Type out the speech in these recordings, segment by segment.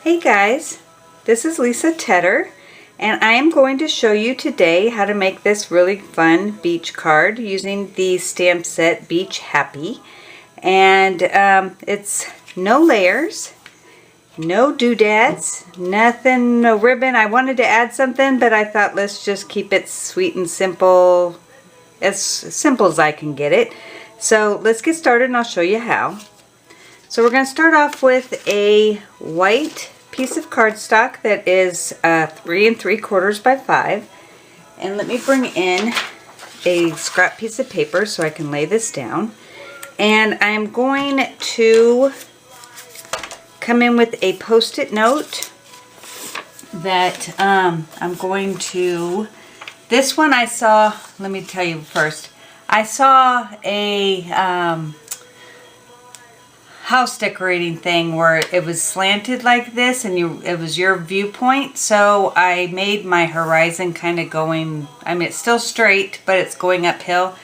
Hey guys, this is Lisa Tedder, and I am going to show you today how to make this really fun beach card using the stamp set Beach Happy. And it's no layers, no doodads, nothing, no ribbon. I wanted to add something, but I thought let's just keep it sweet and simple as I can get it. So let's get started and I'll show you how. So we're going to start off with a white piece of cardstock that is 3 3/4 by 5. And let me bring in a scrap piece of paper so I can lay this down. And I'm going to come in with a post-it note that I'm going to, this one I saw, let me tell you first, I saw a house decorating thing where it was slanted like this and it was your viewpoint, so I made my horizon kind of going, I mean it's still straight but it's going uphill.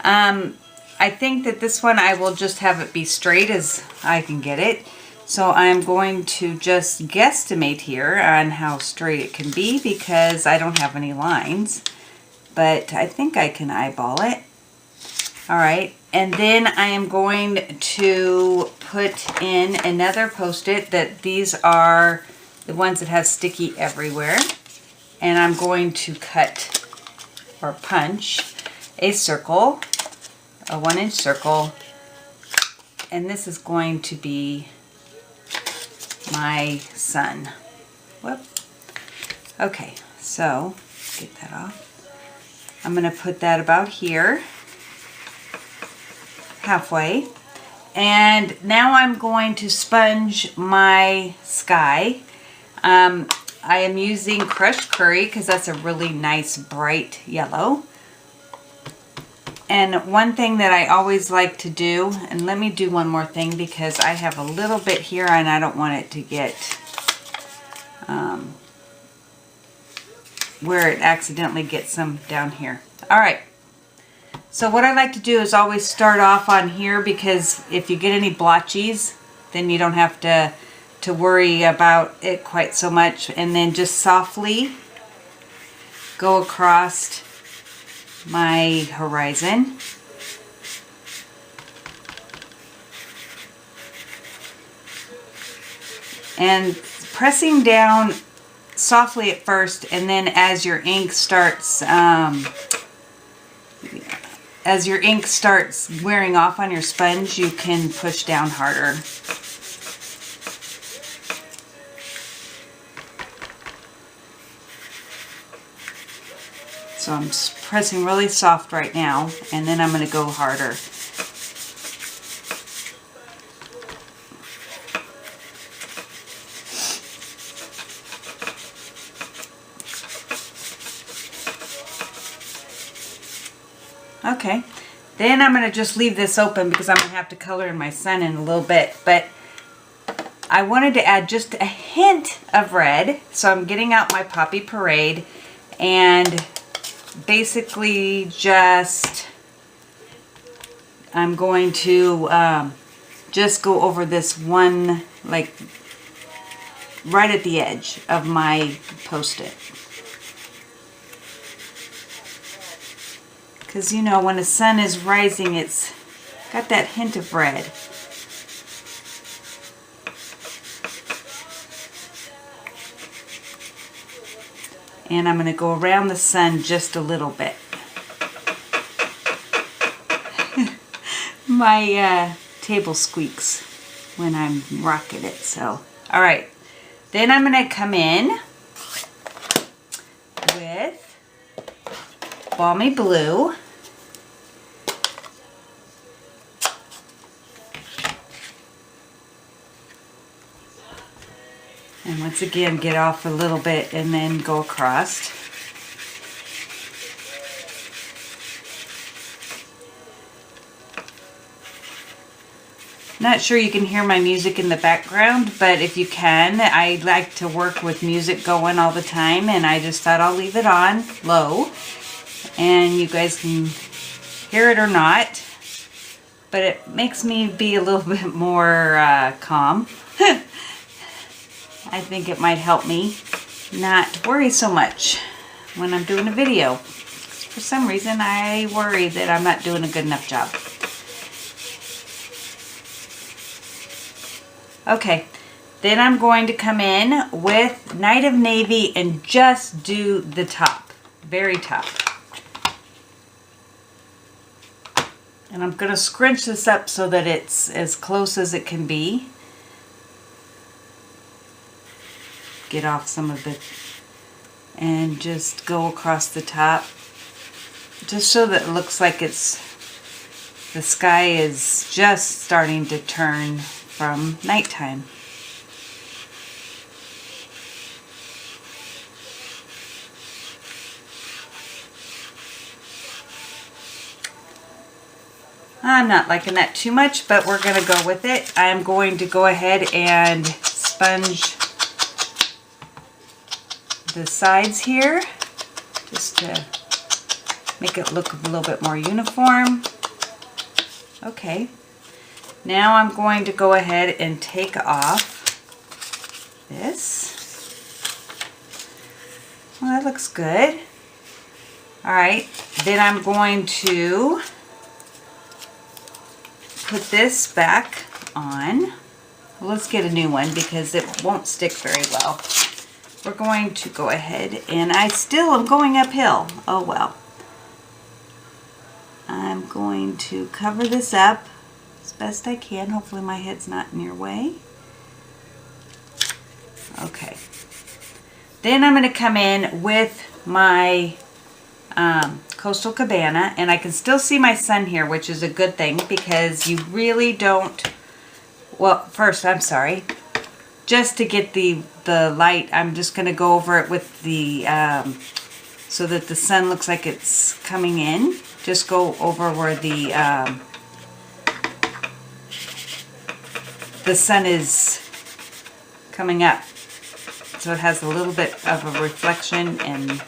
I think that this one I will just have it be straight as I can get it, so I'm going to just guesstimate here on how straight it can be because I don't have any lines, but I think I can eyeball it. Alright, and then I am going to put in another post-it that these are the ones that have sticky everywhere. And I'm going to cut or punch a circle, a 1-inch circle. And this is going to be my sun. Whoop. Okay, so get that off. I'm going to put that about here. Halfway, and now I'm going to sponge my sky. I am using crushed curry because that's a really nice bright yellow. And one thing that I always like to do, and let me do one more thing because I have a little bit here and I don't want it to get where it accidentally gets some down here. Alright. So what I like to do is always start off on here because if you get any blotchies, then you don't have to worry about it quite so much. And then just softly go across my horizon. And pressing down softly at first, and then as your ink starts wearing off on your sponge, you can push down harder. So I'm pressing really soft right now, and then I'm going to go harder. Okay, then I'm going to just leave this open because I'm going to have to color in my sun in a little bit. But I wanted to add just a hint of red. So I'm getting out my Poppy Parade and basically just, I'm going to just go over this one, like right at the edge of my post-it. Because, you know, when the sun is rising, it's got that hint of red. And I'm going to go around the sun just a little bit. My table squeaks when I'm rocking it. So, alright. Then I'm going to come in with Balmy Blue. And once again, get off a little bit and then go across. Not sure you can hear my music in the background, but if you can, I like to work with music going all the time, and I just thought I'll leave it on low. And you guys can hear it or not, but it makes me be a little bit more calm. I think it might help me not worry so much when I'm doing a video. For some reason, I worry that I'm not doing a good enough job. Okay, then I'm going to come in with Night of Navy and just do the top, very top. And I'm going to scrunch this up so that it's as close as it can be. Get off some of the, and just go across the top. Just so that it looks like it's, the sky is just starting to turn from nighttime. I'm not liking that too much, but we're going to go with it. I'm going to go ahead and sponge the sides here just to make it look a little bit more uniform. Okay, now I'm going to go ahead and take off this. Well, that looks good. All right, then I'm going to put this back on. Well, let's get a new one because it won't stick very well. We're going to go ahead, and I still am going uphill. Oh well. I'm going to cover this up as best I can. Hopefully my head's not in your way. Okay. Then I'm going to come in with my Coastal Cabana, and I can still see my sun here, which is a good thing because you really don't, well, first, I'm sorry, just to get the light, I'm just going to go over it with the, so that the sun looks like it's coming in. Just go over where the sun is coming up. So it has a little bit of a reflection, and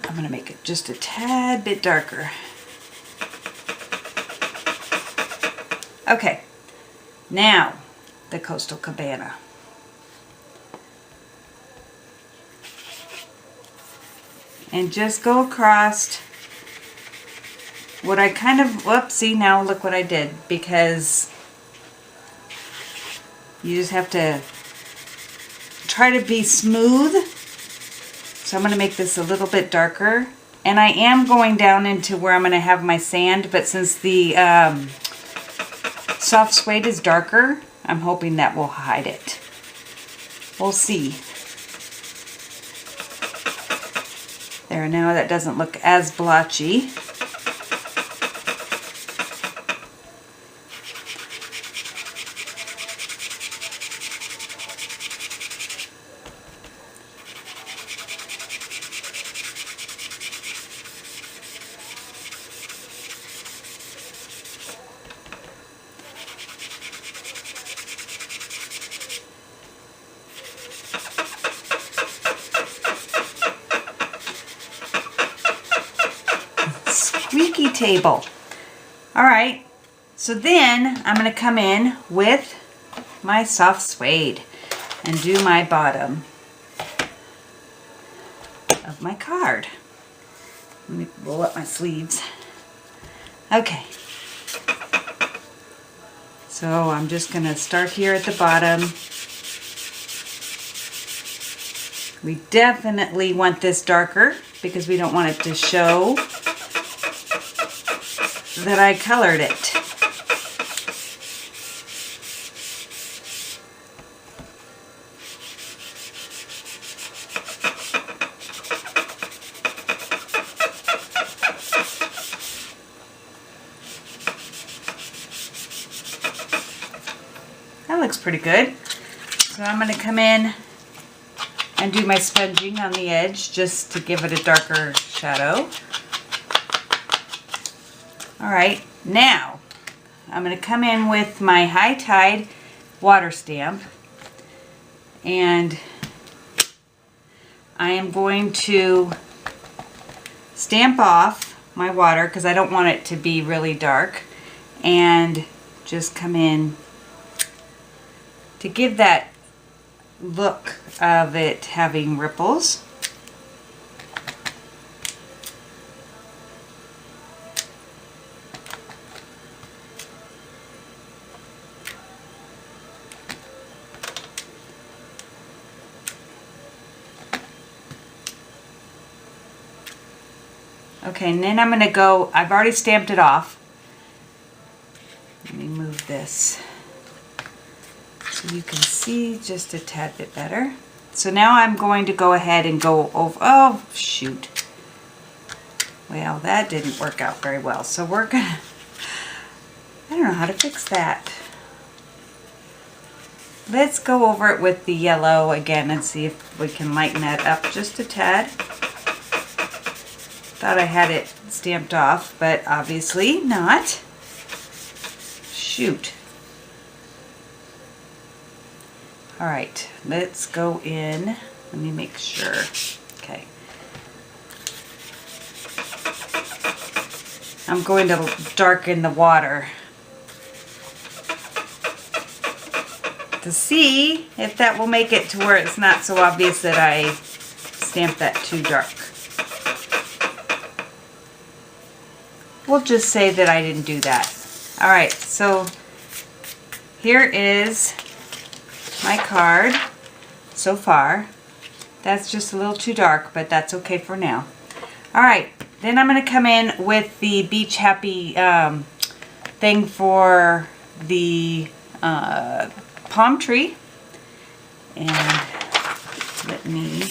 I'm going to make it just a tad bit darker. Okay, now the Coastal Cabana. And just go across what I kind of, whoopsie, now look what I did, because you just have to try to be smooth. So I'm going to make this a little bit darker. And I am going down into where I'm going to have my sand, but since the soft suede is darker, I'm hoping that will hide it. We'll see. There, now that doesn't look as blotchy. Squeaky table. All right, so then I'm going to come in with my soft suede and do my bottom of my card. Let me roll up my sleeves. Okay, so I'm just going to start here at the bottom. We definitely want this darker because we don't want it to show that I colored it. That looks pretty good. So I'm going to come in and do my sponging on the edge just to give it a darker shadow. Alright, now I'm going to come in with my High Tide water stamp, and I am going to stamp off my water because I don't want it to be really dark, and just come in to give that look of it having ripples. Okay, and then I'm going to go, I've already stamped it off. Let me move this so you can see just a tad bit better. So now I'm going to go ahead and go over, oh shoot. Well, that didn't work out very well. So we're going to, I don't know how to fix that. Let's go over it with the yellow again and see if we can lighten that up just a tad. Thought I had it stamped off, but obviously not. Shoot. All right, let's go in. Let me make sure. Okay. I'm going to darken the water to see if that will make it to where it's not so obvious that I stamped that too dark. We'll just say that I didn't do that. All right, so here is my card so far. That's just a little too dark, but that's okay for now. All right, then I'm going to come in with the Beach Happy thing for the palm tree. And let me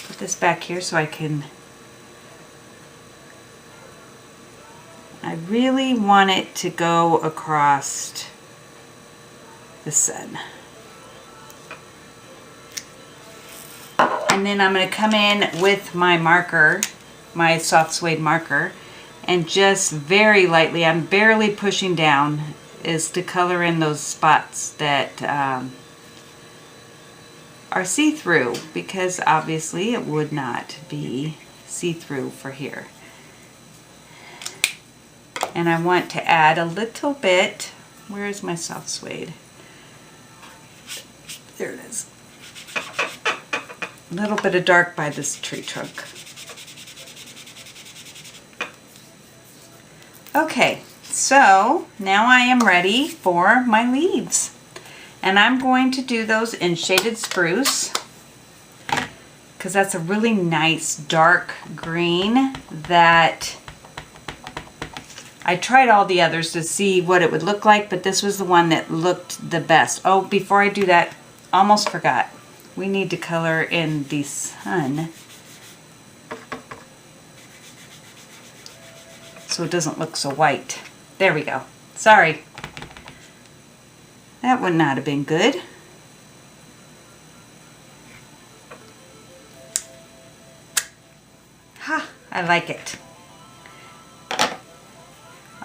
put this back here so I can... I really want it to go across the sun. And then I'm going to come in with my marker, my soft suede marker, and just very lightly, I'm barely pushing down, is to color in those spots that are see-through, because obviously it would not be see-through for here. And I want to add a little bit, where is my soft suede? There it is. A little bit of dark by this tree trunk. Okay, so now I am ready for my leaves. And I'm going to do those in Shaded Spruce, because that's a really nice dark green that I tried all the others to see what it would look like, but this was the one that looked the best. Oh, before I do that, almost forgot. We need to color in the sun so it doesn't look so white. There we go. Sorry. That would not have been good. Ha! I like it.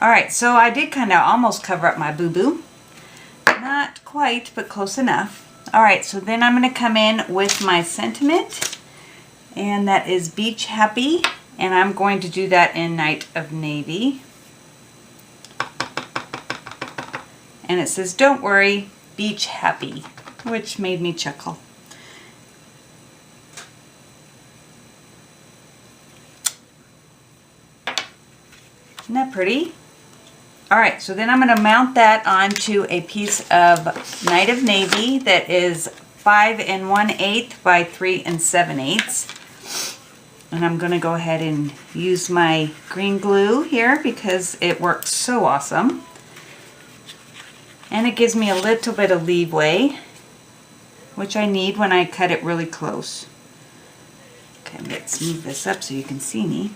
Alright, so I did kind of almost cover up my boo-boo. Not quite, but close enough. Alright, so then I'm going to come in with my sentiment, and that is Beach Happy, and I'm going to do that in Night of Navy. And it says, don't worry, beach happy, which made me chuckle. Isn't that pretty? Alright, so then I'm going to mount that onto a piece of Night of Navy that is 5 1/8 by 3 7/8. And I'm going to go ahead and use my green glue here because it works so awesome. And it gives me a little bit of leeway, which I need when I cut it really close. Okay, let's move this up so you can see me.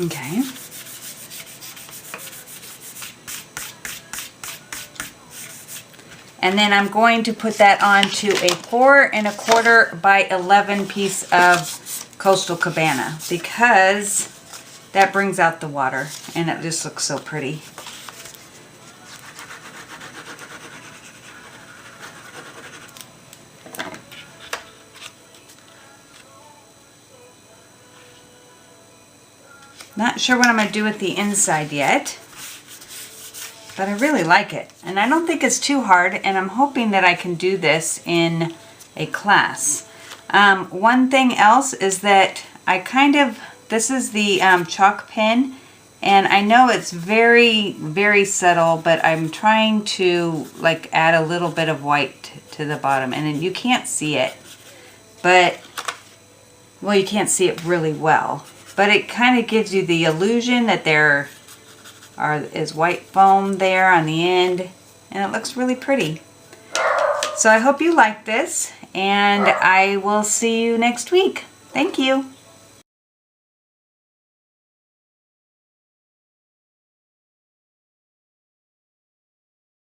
Okay. And then I'm going to put that onto a 4 1/4 by 11 piece of Coastal Cabana because that brings out the water and it just looks so pretty. Not sure what I'm going to do with the inside yet, but I really like it. And I don't think it's too hard, and I'm hoping that I can do this in a class. One thing else is that this is the chalk pen, and I know it's very, very subtle, but I'm trying to like add a little bit of white to the bottom, and you can't see it, but, well, you can't see it really well, but it kind of gives you the illusion that there is white foam there on the end, and it looks really pretty. So I hope you like this, and I will see you next week. Thank you.